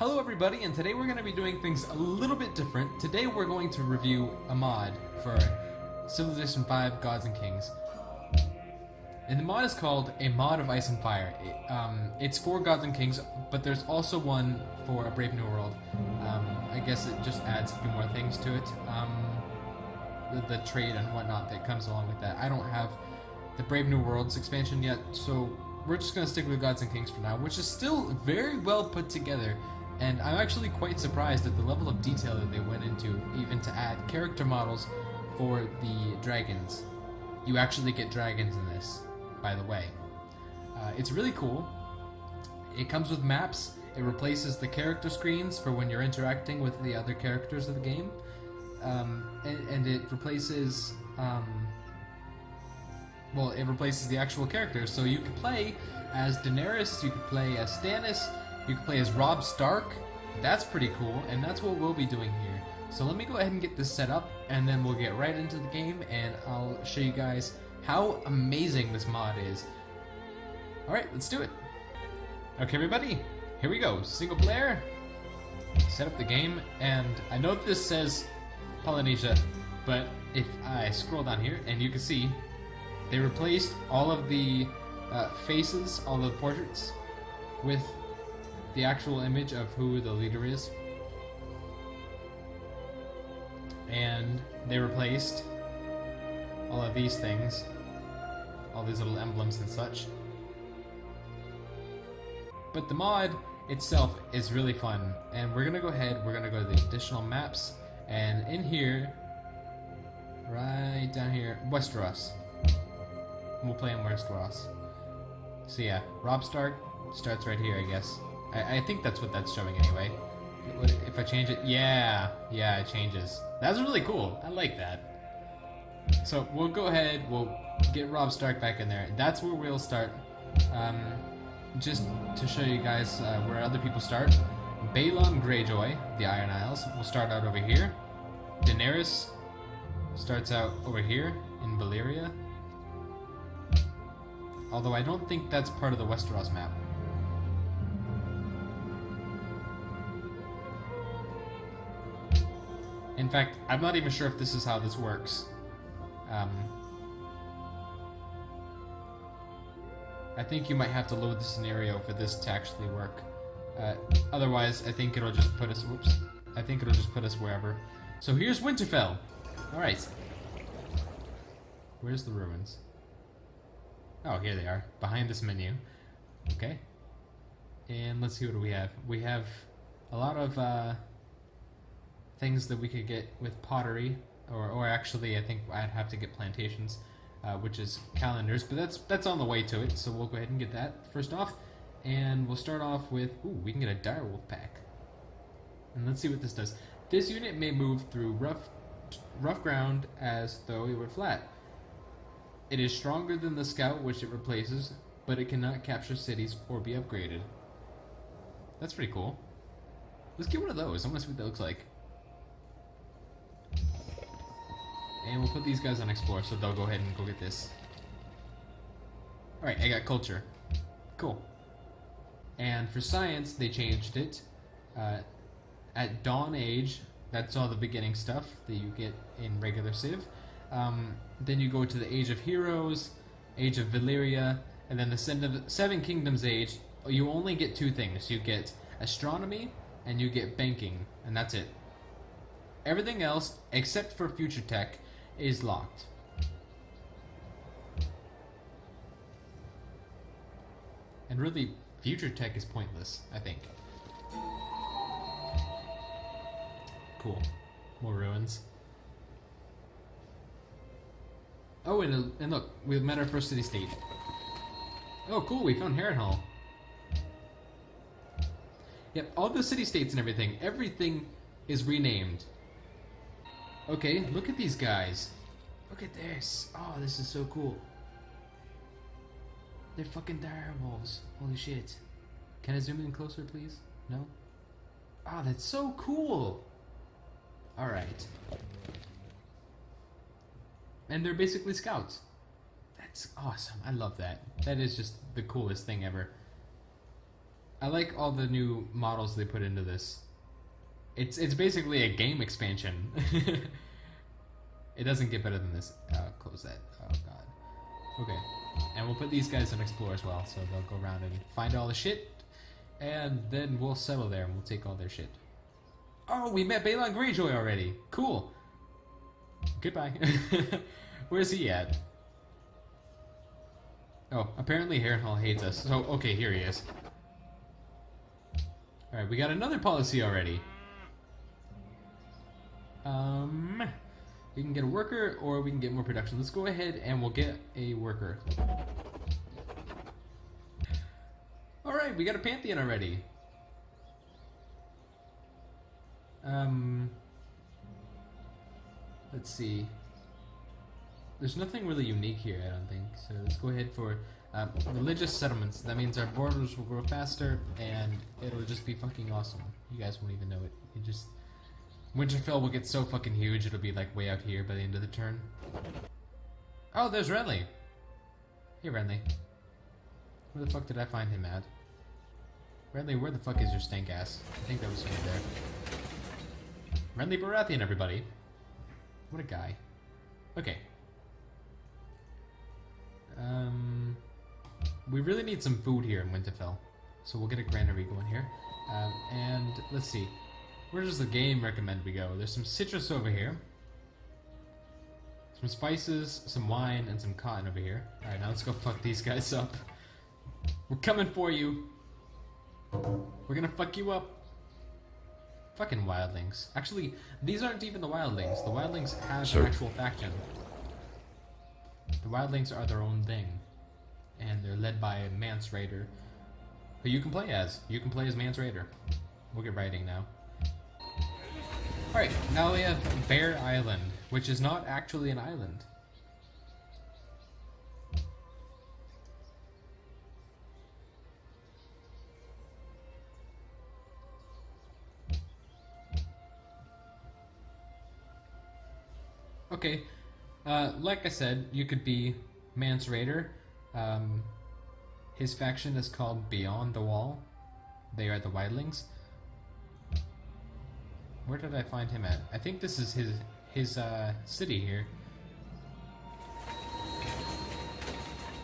Hello everybody, and today we're going to be doing things a little bit different. Today we're going to review a mod for Civilization V Gods and Kings. And the mod is called a mod of Ice and Fire. It's for Gods and Kings, but there's also one for A Brave New World. I guess it just adds a few more things to it. The trade and whatnot that comes along with that. I don't have the Brave New Worlds expansion yet, so we're just going to stick with Gods and Kings for now, which is still very well put together. And I'm actually quite surprised at the level of detail that they went into, even to add character models for the dragons. You actually get dragons in this, by the way. It's really cool. It comes with maps. It replaces the character screens for when you're interacting with the other characters of the game. And it replaces... well, it replaces the actual characters. So you can play as Daenerys, you can play as Stannis, you can play as Robb Stark. That's pretty cool, and that's what we'll be doing here. So let me go ahead and get this set up, and then we'll get right into the game, and I'll show you guys how amazing this mod is. Alright, let's do it. Okay, everybody, here we go. Single player. Set up the game, and I know that this says Polynesia, but if I scroll down here, and you can see, they replaced all of the faces, all of the portraits, with the actual image of who the leader is. And they replaced all of these things, all these little emblems and such. But the mod itself is really fun, and we're gonna go ahead, we're gonna go to the additional maps, and in here, right down here, Westeros. We'll play in Westeros. So yeah, Robb Stark starts right here, I guess. I think that's what that's showing anyway. If I change it, yeah, it changes. That's really cool. I like that. So we'll go ahead, we'll get Robb Stark back in there. That's where we'll start. Just to show you guys where other people start. Balon Greyjoy, the Iron Isles, will start out over here. Daenerys starts out over here in Valyria. Although I don't think that's part of the Westeros map. In fact, I'm not even sure if this is how this works. I think you might have to load the scenario for this to actually work. Otherwise, I think it'll just put us... Whoops. I think it'll just put us wherever. So here's Winterfell. Alright. Where's the ruins? Oh, here they are. Behind this menu. Okay. And let's see what we have. We have a lot of... things that we could get with pottery, or actually I think I'd have to get plantations, which is calendars, but that's on the way to it, so we'll go ahead and get that first off, and we'll start off with, ooh, we can get a direwolf pack, and let's see what this does. This unit may move through rough ground as though it were flat. It is stronger than the scout which it replaces, but it cannot capture cities or be upgraded. That's pretty cool. Let's get one of those. I want to see what that looks like. And we'll put these guys on explore, so they'll go ahead and go get this. Alright, I got culture. Cool. And for science, they changed it. At Dawn Age, that's all the beginning stuff that you get in regular Civ. Then you go to the Age of Heroes, Age of Valyria, and then the Seven Kingdoms Age. You only get two things. You get astronomy, and you get banking, and that's it. Everything else, except for future tech, is locked. And really, future tech is pointless, I think. Cool. More ruins. Oh, and look, we've met our first city-state. Oh, cool, we found Harrenhal. Yep, all the city-states and everything is renamed. Okay, look at these guys. Look at this. Oh, this is so cool. They're fucking direwolves. Holy shit. Can I zoom in closer, please? No? Oh, that's so cool. Alright. And they're basically scouts. That's awesome. I love that. That is just the coolest thing ever. I like all the new models they put into this. It's basically a game expansion. It doesn't get better than this. Close that. Oh god. Okay. And we'll put these guys in explore as well, so they'll go around and find all the shit, and then we'll settle there and we'll take all their shit. Oh, we met Balon Greyjoy already. Cool. Goodbye. Where's he at? Oh, apparently Harrenhal hates us. So, okay, here he is. Alright, we got another policy already. We can get a worker, or we can get more production. Let's go ahead and we'll get a worker. Alright, we got a Pantheon already. Let's see. There's nothing really unique here, I don't think. So let's go ahead for religious settlements. That means our borders will grow faster, and it'll just be fucking awesome. You guys won't even know it. You just... Winterfell will get so fucking huge, it'll be like way out here by the end of the turn. Oh, there's Renly. Hey, Renly. Where the fuck did I find him at? Renly, where the fuck is your stank ass? I think that was him there. Renly Baratheon, everybody. What a guy. Okay. We really need some food here in Winterfell. So we'll get a granary going here. And let's see. Where does the game recommend we go? There's some citrus over here. Some spices, some wine, and some cotton over here. Alright, now let's go fuck these guys up. We're coming for you. We're gonna fuck you up. Fucking wildlings. Actually, these aren't even the wildlings. The wildlings have an actual faction. The wildlings are their own thing. And they're led by Mance Rayder, who you can play as. You can play as Mance Rayder. We'll get writing now. Alright, now we have Bear Island, which is not actually an island. Okay, like I said, you could be Mance Rayder. His faction is called Beyond the Wall. They are the wildlings. Where did I find him at? I think this is his city here.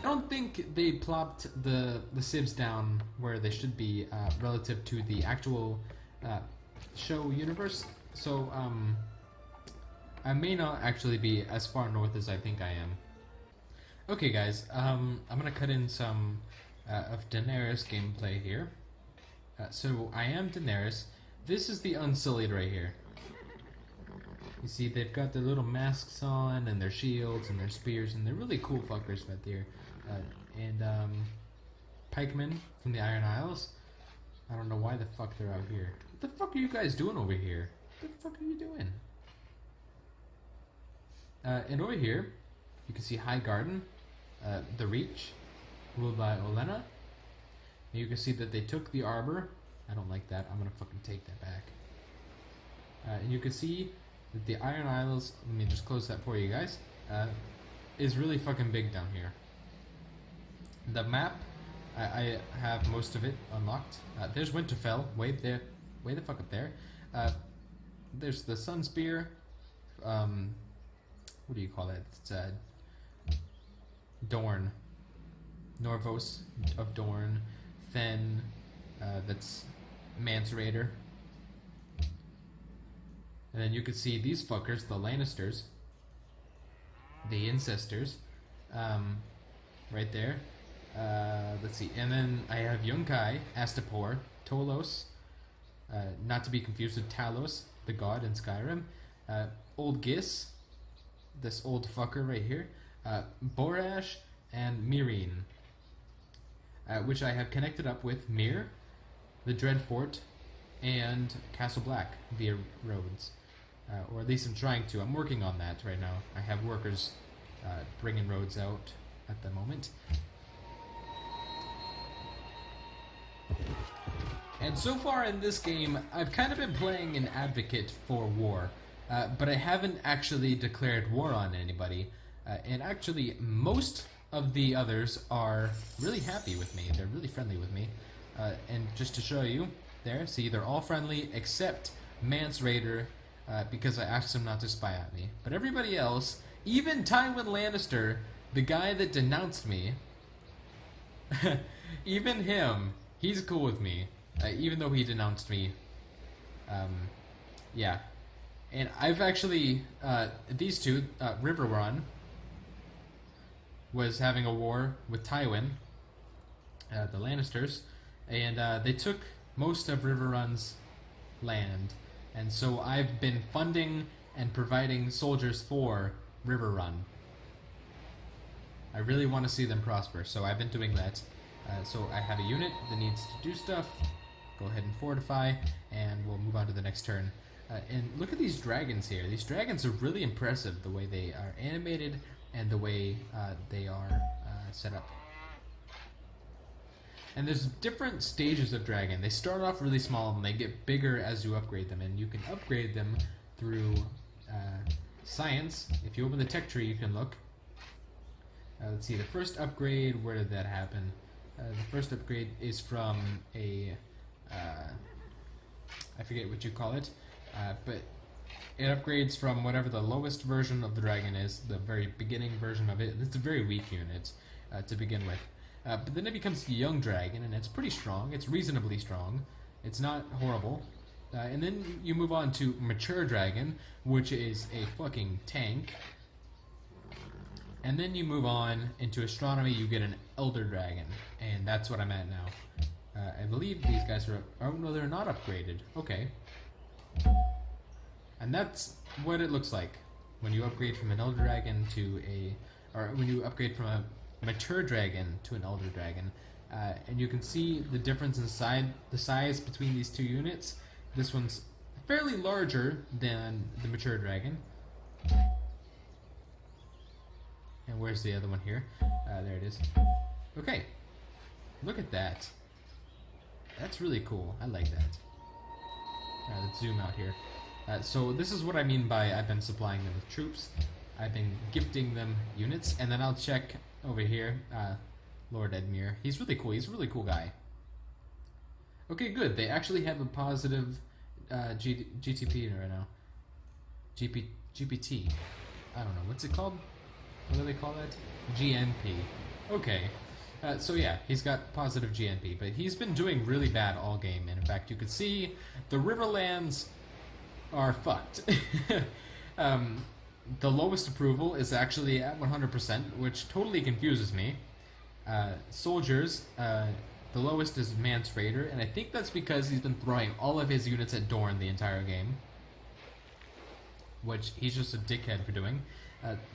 I don't think they plopped the civs down where they should be relative to the actual show universe. So I may not actually be as far north as I think I am. Okay, guys. I'm gonna cut in some of Daenerys gameplay here. So I am Daenerys. This is the Unsullied right here. You see, they've got their little masks on, and their shields, and their spears, and they're really cool fuckers right there. And pikemen from the Iron Isles. I don't know why the fuck they're out here. What the fuck are you guys doing over here? What the fuck are you doing? And over here, you can see High Garden, the Reach, ruled by Olenna. And you can see that they took the Arbor. I don't like that. I'm gonna fucking take that back. And you can see that the Iron Isles, let me just close that for you guys, is really fucking big down here. The map, I have most of it unlocked. There's Winterfell, way the fuck up there. There's the Sun Spear. What do you call that? It's Dorne. Norvos of Dorne. Then that's Mance Rayder. And then you can see these fuckers, the Lannisters, the Incestors, right there. Let's see. And then I have Yunkai, Astapor, Tolos, not to be confused with Talos, the god in Skyrim, Old Gis, this old fucker right here, Borash, and Mirene, which I have connected up with Mir, the Dreadfort, and Castle Black via roads. Or at least I'm trying to. I'm working on that right now. I have workers bringing roads out at the moment. And so far in this game, I've kind of been playing an advocate for war. But I haven't actually declared war on anybody. And actually, most of the others are really happy with me. They're really friendly with me. And just to show you, there, see, they're all friendly except Mance Rayder, because I asked him not to spy at me. But everybody else, even Tywin Lannister, the guy that denounced me, even him, he's cool with me, even though he denounced me. Yeah. And I've actually, these two, Riverrun was having a war with Tywin, the Lannisters, and they took most of Riverrun's land. And so I've been funding and providing soldiers for Riverrun. I really want to see them prosper, so I've been doing that. So I have a unit that needs to do stuff. Go ahead and fortify, and we'll move on to the next turn. And look at these dragons here. These dragons are really impressive, the way they are animated and the way they are set up. And there's different stages of dragon. They start off really small and they get bigger as you upgrade them. And you can upgrade them through science. If you open the tech tree, you can look. Let's see, the first upgrade, where did that happen? The first upgrade is from a, I forget what you call it, but it upgrades from whatever the lowest version of the dragon is, the very beginning version of it. It's a very weak unit to begin with. But then it becomes a young dragon, and it's pretty strong. It's reasonably strong. It's not horrible. And then you move on to mature dragon, which is a fucking tank. And then you move on into astronomy, you get an elder dragon, and that's what I'm at now. I believe these guys are... Oh, no, they're not upgraded. Okay. And that's what it looks like when you upgrade from an elder dragon to a... Or when you upgrade from a mature dragon to an elder dragon. And you can see the difference inside the size between these two units. This one's fairly larger than the mature dragon. And where's the other one here? There it is. Okay. Look at that. That's really cool. I like that. Let's zoom out here. So this is what I mean by I've been supplying them with troops. I've been gifting them units. And then I'll check over here. Lord Edmure. He's really cool. He's a really cool guy. Okay, good. They actually have a positive GTP right now. GPT. I don't know. What's it called? What do they call that? GNP. Okay. So yeah, he's got positive GNP, but he's been doing really bad all game. And in fact, you could see the Riverlands are fucked. The lowest approval is actually at 100%, which totally confuses me. Soldiers, the lowest is Mance Rayder, and I think that's because he's been throwing all of his units at Dorne the entire game. Which he's just a dickhead for doing.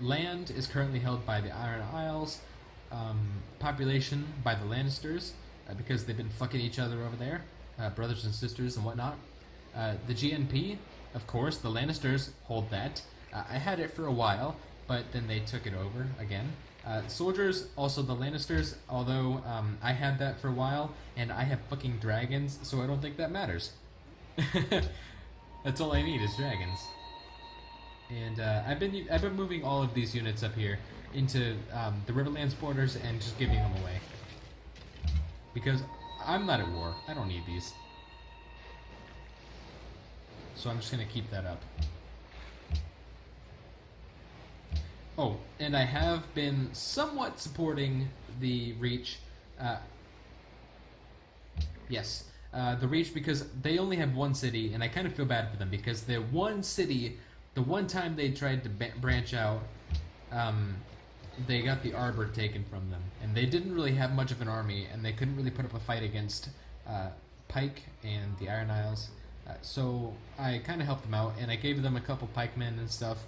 Land is currently held by the Iron Isles. Population by the Lannisters, because they've been fucking each other over there. Brothers and sisters and whatnot. The GNP, of course, the Lannisters hold that. I had it for a while, but then they took it over again. Soldiers, also the Lannisters, although I had that for a while, and I have fucking dragons, so I don't think that matters. That's all I need is dragons. And I've been moving all of these units up here into the Riverlands borders and just giving them away. Because I'm not at war. I don't need these. So I'm just going to keep that up. Oh, and I have been somewhat supporting the Reach. Yes, the Reach, because they only have one city, and I kind of feel bad for them because their one city, the one time they tried to branch out, they got the Arbor taken from them, and they didn't really have much of an army, and they couldn't really put up a fight against Pike and the Iron Isles. So I kind of helped them out, and I gave them a couple pikemen and stuff.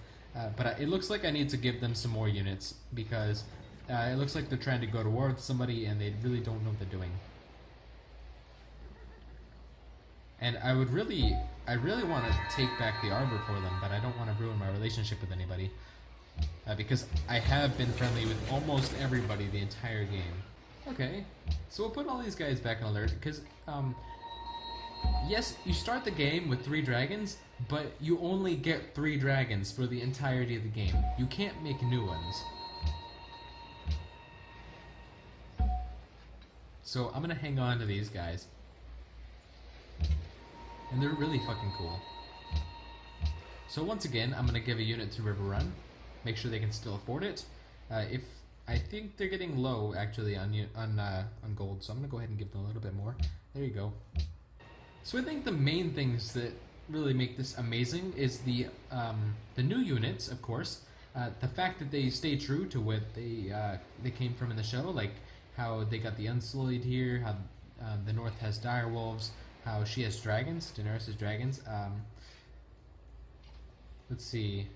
But it looks like I need to give them some more units, because it looks like they're trying to go to war with somebody and they really don't know what they're doing. And I really want to take back the Arbor for them, but I don't want to ruin my relationship with anybody. Because I have been friendly with almost everybody the entire game. Okay, so we'll put all these guys back on alert, because yes, you start the game with 3 dragons, but you only get 3 dragons for the entirety of the game. You can't make new ones. So I'm gonna hang on to these guys. And they're really fucking cool. So once again, I'm gonna give a unit to River Run. Make sure they can still afford it. If I think they're getting low actually on gold, so I'm gonna go ahead and give them a little bit more. There you go. So I think the main things that really make this amazing is the new units, of course. The fact that they stay true to what they came from in the show, like how they got the Unsullied here, how the North has direwolves, how she has dragons, Daenerys has dragons. Let's see.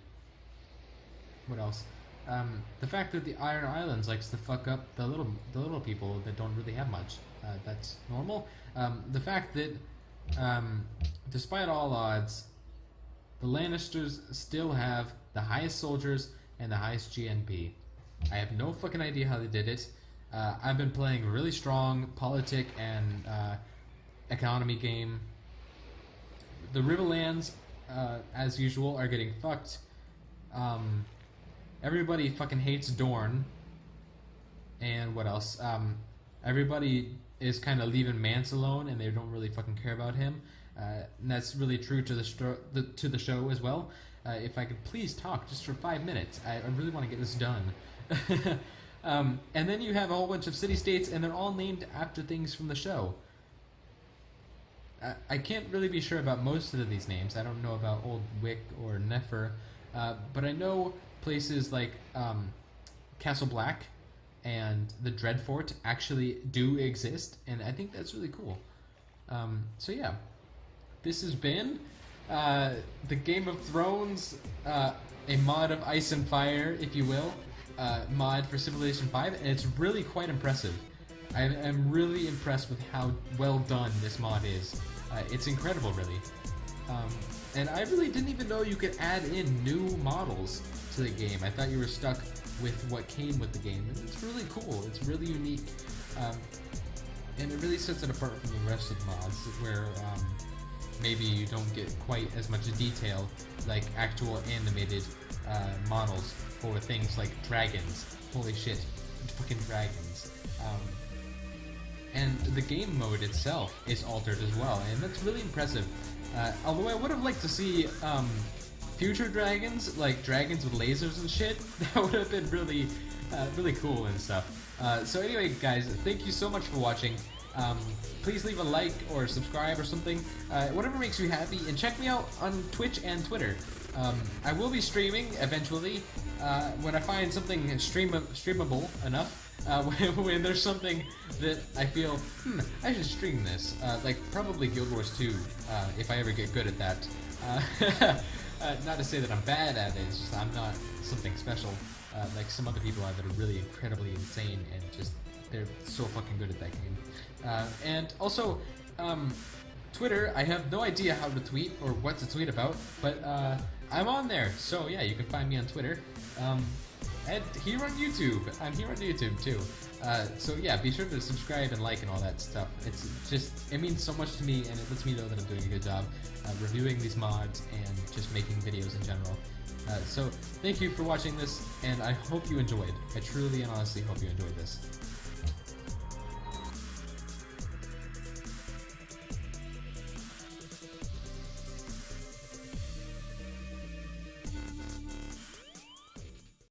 What else? The fact that the Iron Islands likes to fuck up the little people that don't really have much. That's normal. The fact that despite all odds, the Lannisters still have the highest soldiers and the highest GNP. I have no fucking idea how they did it. I've been playing a really strong politic and economy game. The Riverlands, as usual, are getting fucked. Everybody fucking hates Dorne. And what else? Everybody is kind of leaving Mance alone, and they don't really fucking care about him. And that's really true to the show as well. If I could please talk just for 5 minutes, I really want to get this done. And then you have a whole bunch of city-states, and they're all named after things from the show. I can't really be sure about most of these names. I don't know about Old Wick or Nefer, but I know places like Castle Black and the Dreadfort actually do exist, and I think that's really cool. So yeah, this has been the Game of Thrones, a mod of Ice and Fire, if you will, mod for Civilization 5, and it's really quite impressive. I'm really impressed with how well done this mod is. It's incredible, really. And I really didn't even know you could add in new models to the game. I thought you were stuck with what came with the game. And it's really cool. It's really unique. And it really sets it apart from the rest of the mods, where maybe you don't get quite as much detail like actual animated models for things like dragons. Holy shit, fucking dragons. And the game mode itself is altered as well, and that's really impressive. Although I would have liked to see future dragons, like dragons with lasers and shit. That would have been really, really cool and stuff. So anyway, guys, thank you so much for watching. Please leave a like or subscribe or something, whatever makes you happy, and check me out on Twitch and Twitter. I will be streaming eventually when I find something streamable enough. When there's something that I feel, I should stream this, like probably Guild Wars 2, if I ever get good at that. Not to say that I'm bad at it, it's just I'm not something special, like some other people are that are really incredibly insane and just, they're so fucking good at that game. And also, Twitter, I have no idea how to tweet or what to tweet about, but I'm on there, so yeah, you can find me on Twitter. And here on YouTube. I'm here on YouTube too. So yeah, be sure to subscribe and like and all that stuff. It's just, it means so much to me, and it lets me know that I'm doing a good job reviewing these mods and just making videos in general. So thank you for watching this, and I hope you enjoyed. I truly and honestly hope you enjoyed this.